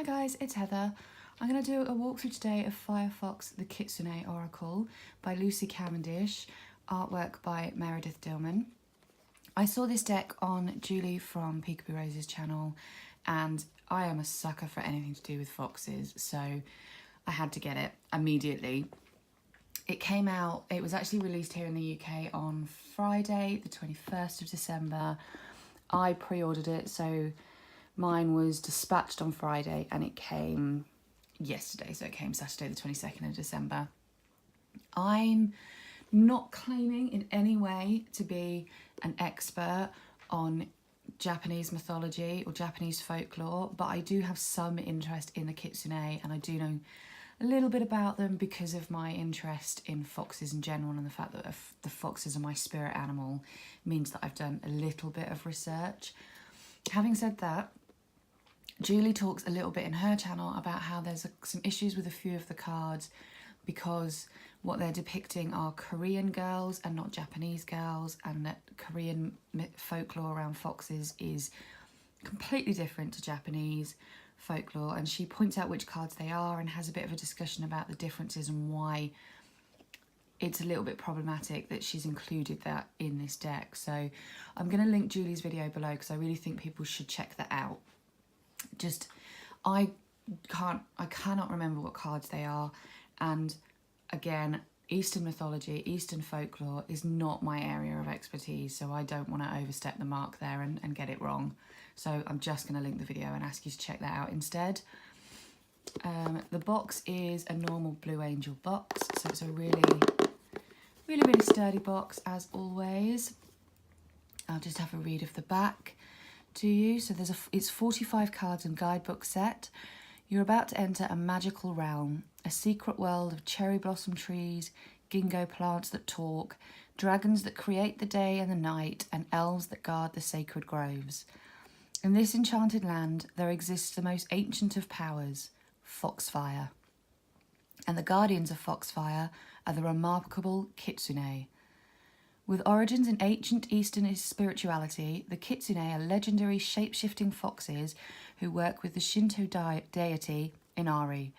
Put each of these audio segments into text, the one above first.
Hi guys, it's Heather. I'm going to do a walkthrough today of Firefox the Kitsune Oracle by Lucy Cavendish, artwork by Meredith Dillman. I saw this deck on Juli from Peekaboo Rose's channel and I am a sucker for anything to do with foxes, so I had to get it immediately. It came out, it was actually released here in the UK on Friday, the 21st of December. I pre-ordered it, so mine was dispatched on Friday and it came yesterday, so it came Saturday the 22nd of December. I'm not claiming in any way to be an expert on Japanese mythology or Japanese folklore, but I do have some interest in the Kitsune and I do know a little bit about them because of my interest in foxes in general, and the fact that the foxes are my spirit animal means that I've done a little bit of research. Having said that, Juli talks a little bit in her channel about how there's some issues with a few of the cards because what they're depicting are Korean girls and not Japanese girls, and that Korean folklore around foxes is completely different to Japanese folklore, and she points out which cards they are and has a bit of a discussion about the differences and why it's a little bit problematic that she's included that in this deck. So I'm going to link Juli's video below because I really think people should check that out. Just, I cannot remember what cards they are, and again, Eastern mythology, Eastern folklore is not my area of expertise, so I don't want to overstep the mark there and get it wrong. So I'm just going to link the video and ask you to check that out instead. The box is a normal Blue Angel box, so it's a really sturdy box as always. I'll just have a read of the back to you. So it's 45 cards and guidebook set. You're about to enter a magical realm, a secret world of cherry blossom trees, ginkgo plants that talk, dragons that create the day and the night, and elves that guard the sacred groves. In this enchanted land, there exists the most ancient of powers, Foxfire. And the guardians of Foxfire are the remarkable Kitsune. With origins in ancient Eastern spirituality, the Kitsune are legendary shape-shifting foxes who work with the Shinto deity Inari.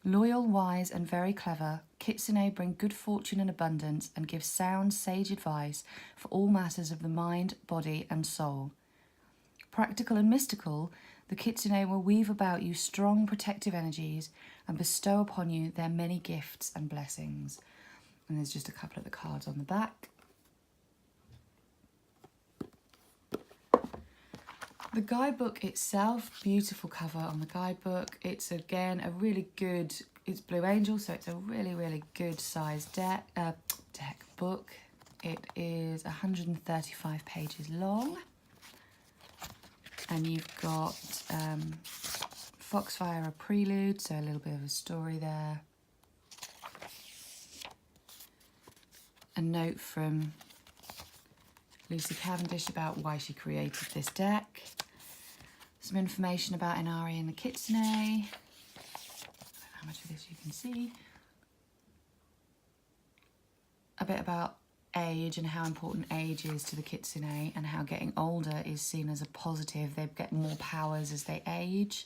Loyal, wise, and very clever, Kitsune bring good fortune and abundance and give sound, sage advice for all matters of the mind, body, and soul. Practical and mystical, the Kitsune will weave about you strong protective energies and bestow upon you their many gifts and blessings. And there's just a couple of the cards on the back. The guidebook itself, beautiful cover on the guidebook. It's again a really good, it's Blue Angel, so it's a really good sized book. It is 135 pages long. And you've got Foxfire, a prelude, so a little bit of a story there. A note from Lucy Cavendish about why she created this deck. Some information about Inari and the Kitsune. I don't know how much of this you can see. A bit about age and how important age is to the Kitsune and how getting older is seen as a positive. They get more powers as they age.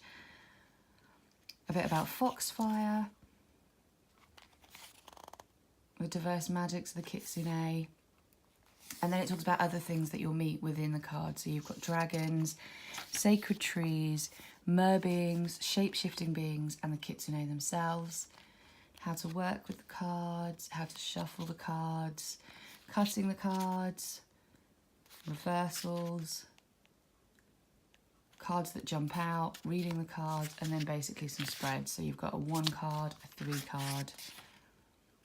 A bit about Foxfire. The diverse magics of the Kitsune. And then it talks about other things that you'll meet within the card. So you've got dragons, sacred trees, mer beings, shape-shifting beings, and the Kitsune themselves. How to work with the cards, how to shuffle the cards, cutting the cards, reversals, cards that jump out, reading the cards, and then basically some spreads. So you've got a 1 card, a 3 card,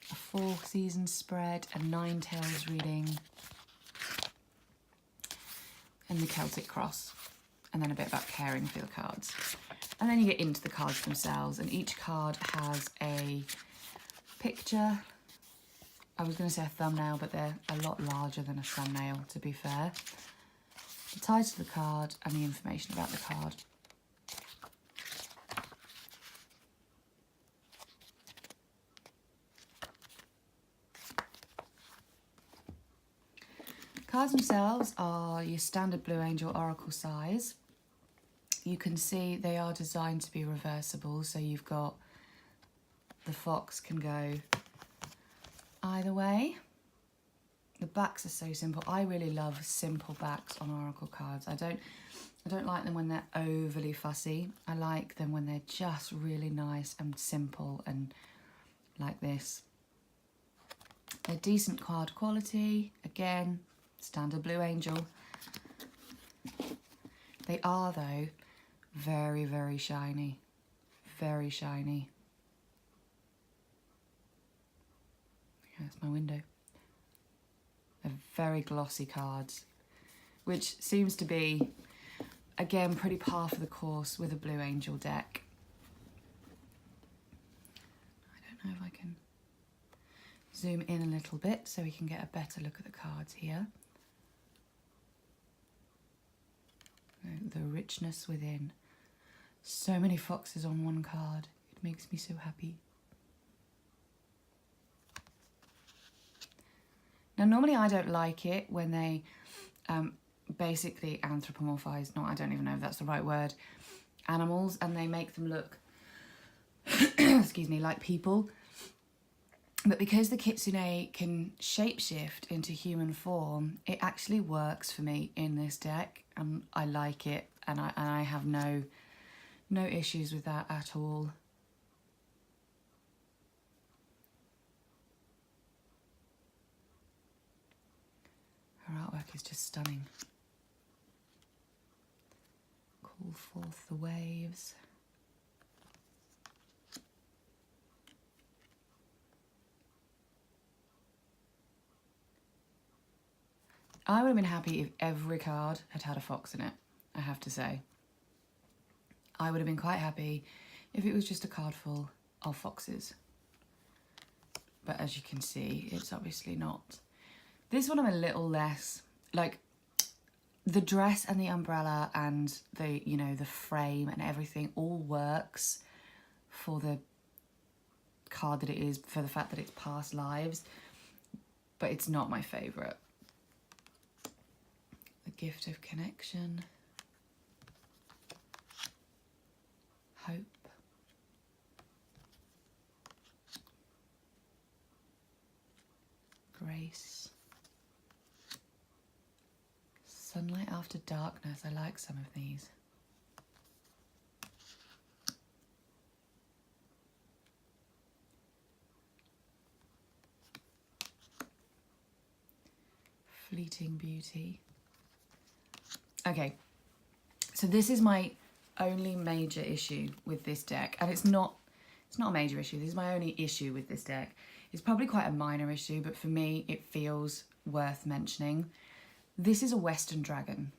a 4 seasons spread, a 9 tails reading, and the Celtic cross, and then a bit about caring for the cards. And then you get into the cards themselves, and each card has a picture. I was going to say a thumbnail, but they're a lot larger than a thumbnail, to be fair. The title of the card and the information about the card. Cards themselves are your standard Blue Angel Oracle size. you can see they are designed to be reversible. So you've got the fox can go either way. The backs are so simple. I really love simple backs on Oracle cards. I don't like them when they're overly fussy. I like them when they're just really nice and simple and like this. They're decent card quality. Again, standard Blue Angel. They are, though, very, very shiny. Very shiny. That's my window. They're very glossy cards, which seems to be, again, pretty par for the course with a Blue Angel deck. I don't know if I can zoom in a little bit so we can get a better look at the cards here. The richness within. So many foxes on one card. It makes me so happy. Now, normally I don't like it when they basically anthropomorphize, I don't even know if that's the right word, animals, and they make them look, excuse me, like people. But because the Kitsune can shapeshift into human form, it actually works for me in this deck, and I like it, and I have no issues with that at all. Her artwork is just stunning. Call forth the waves. I would have been happy if every card had had a fox in it, I have to say. I would have been quite happy if it was just a card full of foxes. But as you can see, it's obviously not. This one I'm a little less, like, the dress and the umbrella and the, you know, the frame and everything all works for the card that it is, for the fact that it's past lives, but it's not my favourite. The gift of connection. Hope. Grace. Sunlight after darkness. I like some of these. Fleeting beauty. Okay, so this is my only major issue with this deck, and it's not a major issue. This is my only issue with this deck. It's probably quite a minor issue, but for me it feels worth mentioning. This is a Western dragon.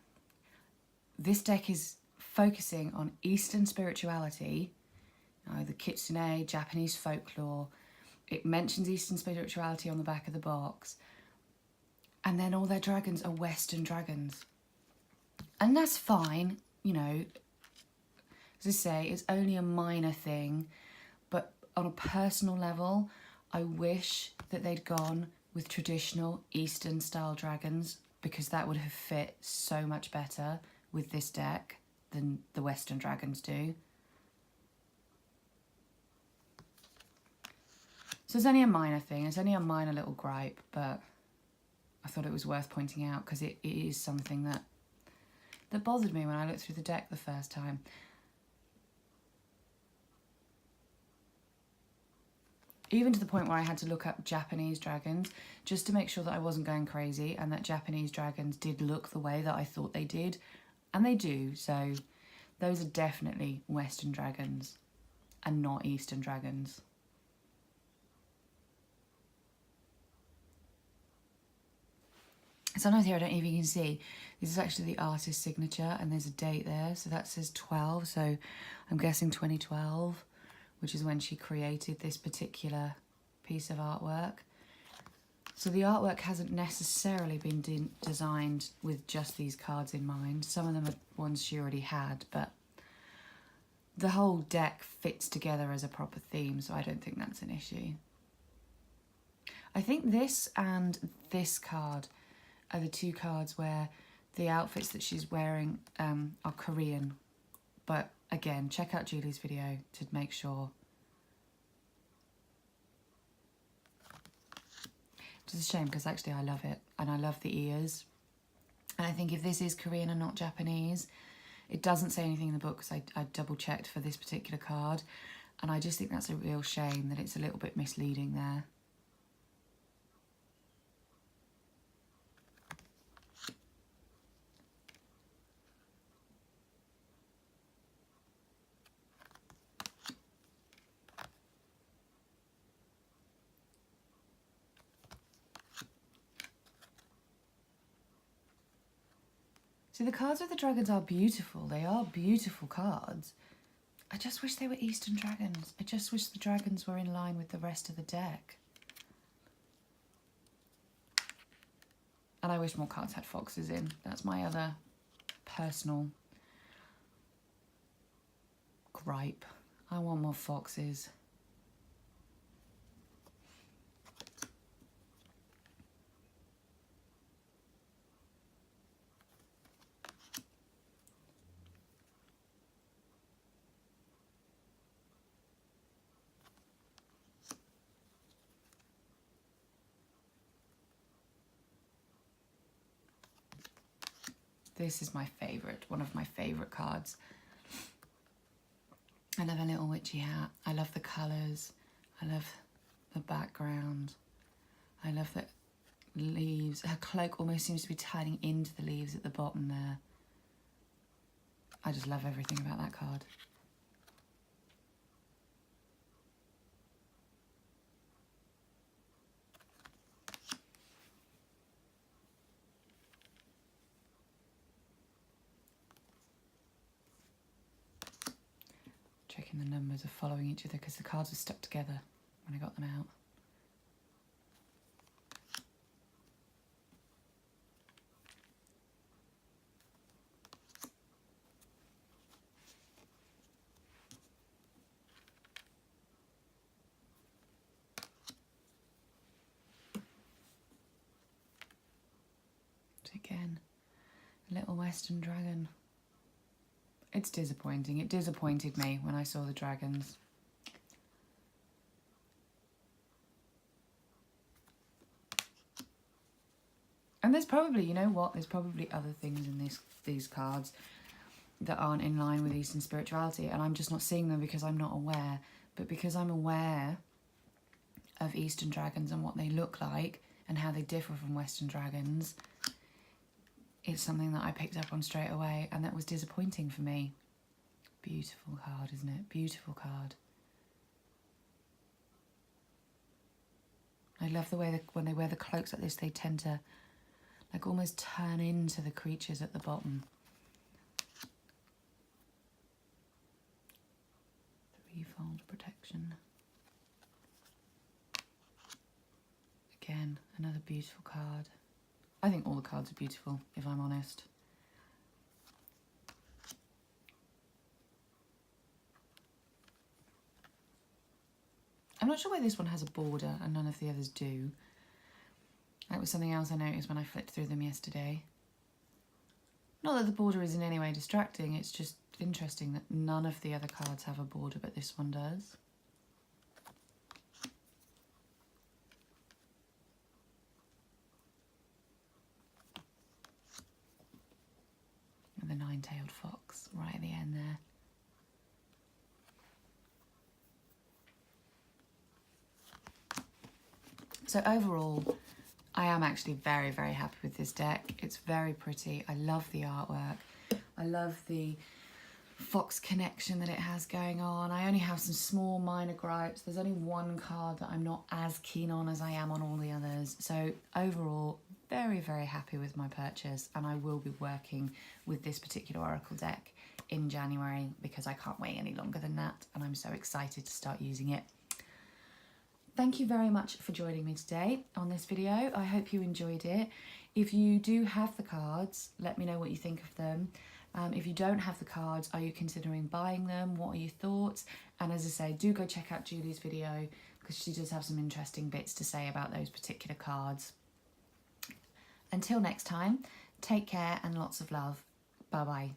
This deck is focusing on Eastern spirituality, the Kitsune, Japanese folklore. It mentions Eastern spirituality on the back of the box, and then all their dragons are Western dragons. And that's fine, you know, as I say, it's only a minor thing, but on a personal level, I wish that they'd gone with traditional Eastern style dragons, because that would have fit so much better with this deck than the Western dragons do. So it's only a minor thing, it's only a minor little gripe, but I thought it was worth pointing out because it is something that bothered me when I looked through the deck the first time. Even to the point where I had to look up Japanese dragons just to make sure that I wasn't going crazy and that Japanese dragons did look the way that I thought they did. And they do, so those are definitely Western dragons and not Eastern dragons. Sometimes here I don't even see. This is actually the artist's signature and there's a date there. So that says 12. So I'm guessing 2012, which is when she created this particular piece of artwork. So the artwork hasn't necessarily been designed with just these cards in mind. Some of them are ones she already had, but the whole deck fits together as a proper theme, so I don't think that's an issue. I think this and this card are the two cards where the outfits that she's wearing are Korean But again, check out Juli's video to make sure. Which is a shame because actually I love it and I love the ears. And I think if this is Korean and not Japanese, it doesn't say anything in the book because I double checked for this particular card. And I just think that's a real shame that it's a little bit misleading there. So the cards with the dragons are beautiful. They are beautiful cards. I just wish they were Eastern dragons. I just wish the dragons were in line with the rest of the deck. And I wish more cards had foxes in. That's my other personal gripe. I want more foxes. This is my favourite, one of my favourite cards. I love a little witchy hat. I love the colours. I love the background. I love the leaves. Her cloak almost seems to be turning into the leaves at the bottom there. I just love everything about that card. Checking the numbers are following each other because the cards were stuck together when I got them out. So again, a little Western dragon. It's disappointing. It disappointed me when I saw the dragons. And there's probably, you know what, there's probably other things in these cards that aren't in line with Eastern spirituality, and I'm just not seeing them because I'm not aware. But because I'm aware of Eastern dragons and what they look like and how they differ from Western dragons, it's something that I picked up on straight away, and that was disappointing for me. Beautiful card, isn't it? Beautiful card. I love the way that when they wear the cloaks like this, they tend to like almost turn into the creatures at the bottom. Threefold protection. Again, another beautiful card. I think all the cards are beautiful, if I'm honest. I'm not sure why this one has a border and none of the others do. That was something else I noticed when I flipped through them yesterday. Not that the border is in any way distracting, it's just interesting that none of the other cards have a border, but this one does. And the nine-tailed fox right at the end there. So overall, I am actually very, very happy with this deck. It's very pretty. I love the artwork. I love the fox connection that it has going on. I only have some small minor gripes. There's only one card that I'm not as keen on as I am on all the others. So overall, very, very happy with my purchase, and I will be working with this particular Oracle deck in January because I can't wait any longer than that, and I'm so excited to start using it. Thank you very much for joining me today on this video. I hope you enjoyed it. If you do have the cards, let me know what you think of them. If you don't have the cards, are you considering buying them? What are your thoughts? And as I say, do go check out Juli's video because she does have some interesting bits to say about those particular cards. Until next time, take care and lots of love. Bye-bye.